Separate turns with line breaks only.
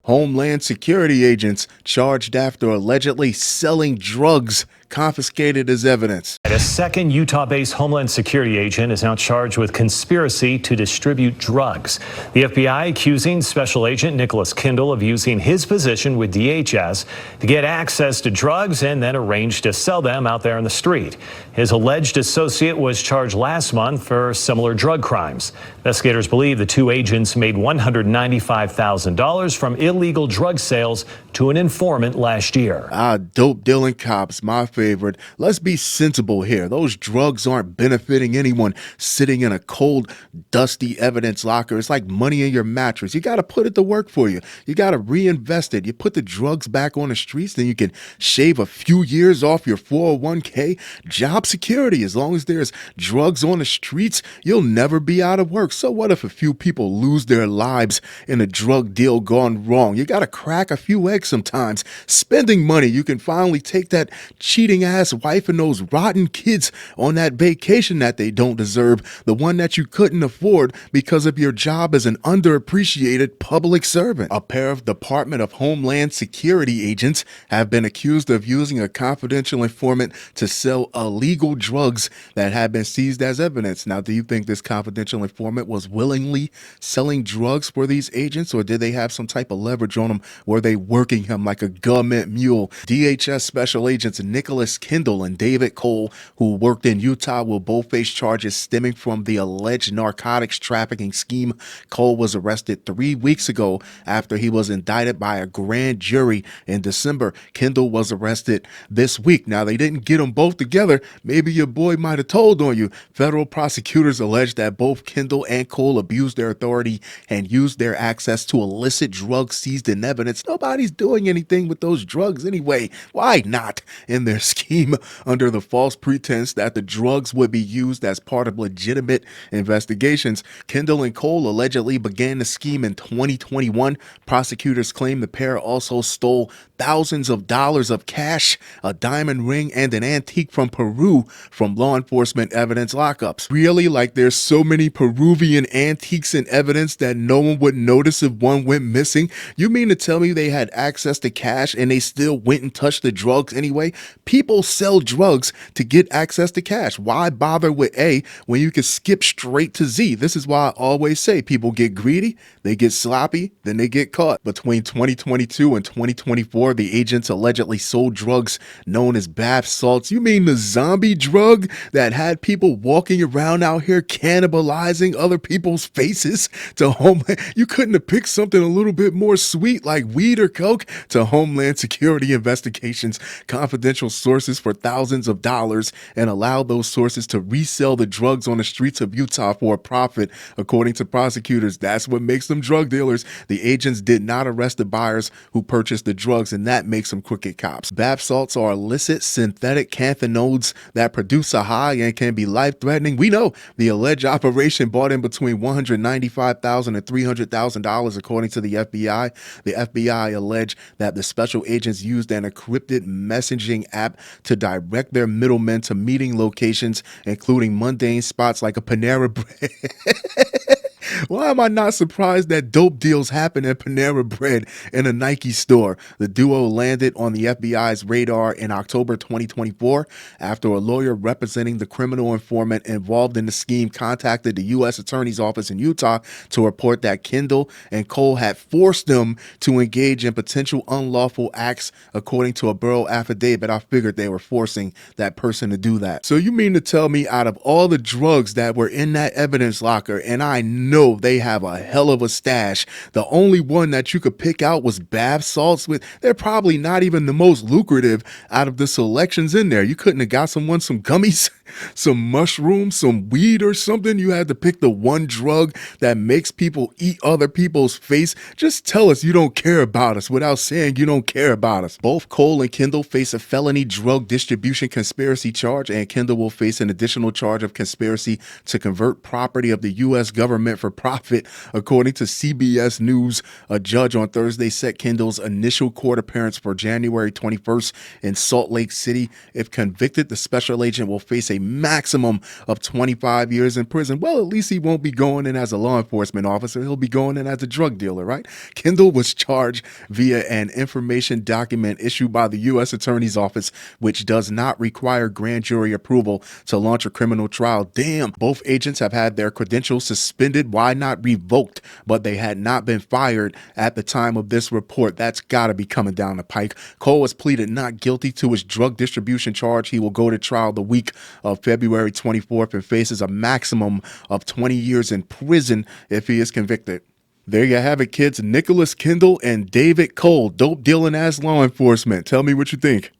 Homeland Security agents charged after allegedly selling drugs confiscated as evidence.
A second Utah-based Homeland Security agent is now charged with conspiracy to distribute drugs. The FBI accusing Special Agent Nicholas Kindle of using his position with DHS to get access to drugs and then arrange to sell them out there in the street. His alleged associate was charged last month for similar drug crimes. Investigators believe the two agents made $195,000 from illegal drug sales to an informant last year.
Dope dealing cops, my favorite. Let's be sensible here. Those drugs aren't benefiting anyone sitting in a cold, dusty evidence locker. It's like money in your mattress. You got to put it to work for you. You got to reinvest it. You put the drugs back on the streets, then you can shave a few years off your 401k. Job security. As long as there's drugs on the streets, you'll never be out of work. So what if a few people lose their lives in a drug deal gone wrong? You got to crack a few eggs sometimes. Spending money, you can finally take that cheating ass wife and those rotten kids on that vacation that they don't deserve, the one that you couldn't afford because of your job as an underappreciated public servant. A pair of Department of Homeland Security agents have been accused of using a confidential informant to sell illegal drugs that had been seized as evidence. Now, do you think this confidential informant was willingly selling drugs for these agents, or did they have some type of leverage on him? Were they working him like a government mule? DHS Special Agents Nicholas Kindle and David Cole, who worked in Utah, will both face charges stemming from the alleged narcotics trafficking scheme. Cole was arrested 3 weeks ago after he was indicted by a grand jury in December. Kindle was arrested this week. Now, they didn't get them both together. Maybe your boy might have told on you. Federal prosecutors allege that both Kindle and Cole abused their authority and used their access to illicit drugs seized in evidence. Nobody's doing anything with those drugs anyway. Why not? In their scheme, under the false pretense that the drugs would be used as part of legitimate investigations. Kindle and Cole allegedly began the scheme in 2021. Prosecutors claim the pair also stole thousands of dollars of cash, a diamond ring, and an antique from Peru from law enforcement evidence lockups. Really? Like there's so many Peruvian antiques in evidence that no one would notice if one went missing? You mean to tell me they had access to cash and they still went and touched the drugs anyway? People sell drugs to get access to cash. Why bother with A when you can skip straight to Z? This is why I always say people get greedy, they get sloppy, then they get caught. Between 2022 and 2024, the agents allegedly sold drugs known as bath salts. You mean the zombie drug that had people walking around out here cannibalizing other people's faces to Homeland? You couldn't have picked something a little bit more sweet like weed or coke? To Homeland Security investigations, confidential sources for thousands of dollars and allow those sources to resell the drugs on the streets of Utah for a profit. According to prosecutors, that's what makes them drug dealers. The agents did not arrest the buyers who purchased the drugs, and that makes them crooked cops. Bath salts are illicit synthetic cannabinoids that produce a high and can be life-threatening. We know the alleged operation brought in between $195,000 and $300,000, according to the FBI. The FBI alleged that the special agents used an encrypted messaging app to direct their middlemen to meeting locations, including mundane spots like a Panera Bread. Why am I not surprised that dope deals happen at Panera Bread in a Nike store? The duo landed on the FBI's radar in October 2024 after a lawyer representing the criminal informant involved in the scheme contacted the U.S. Attorney's Office in Utah to report that Kindle and Cole had forced them to engage in potential unlawful acts. According to a borough affidavit, I figured they were forcing that person to do that. So you mean to tell me out of all the drugs that were in that evidence locker, and I know they have a hell of a stash, the only one that you could pick out was bath salts? They're probably not even the most lucrative out of the selections in there. You couldn't have got someone some gummies, some mushrooms, some weed or something? You had to pick the one drug that makes people eat other people's face? Just tell us you don't care about us without saying you don't care about us. Both Cole and Kindle face a felony drug distribution conspiracy charge, and Kindle will face an additional charge of conspiracy to convert property of the U.S. government for profit. According to CBS News, a judge on Thursday set Kindle's initial court appearance for January 21st in Salt Lake City. If convicted, the special agent will face a maximum of 25 years in prison. Well, at least he won't be going in as a law enforcement officer. He'll be going in as a drug dealer, right? Kindle was charged via an information document issued by the U.S. Attorney's Office, which does not require grand jury approval to launch a criminal trial. Damn, both agents have had their credentials suspended, why not revoked, but they had not been fired at the time of this report. That's got to be coming down the pike. Cole has pleaded not guilty to his drug distribution charge. He will go to trial the week of February 24th and faces a maximum of 20 years in prison if he is convicted. There you have it, kids. Nicholas Kindle and David Cole, dope dealing as law enforcement. Tell me what you think.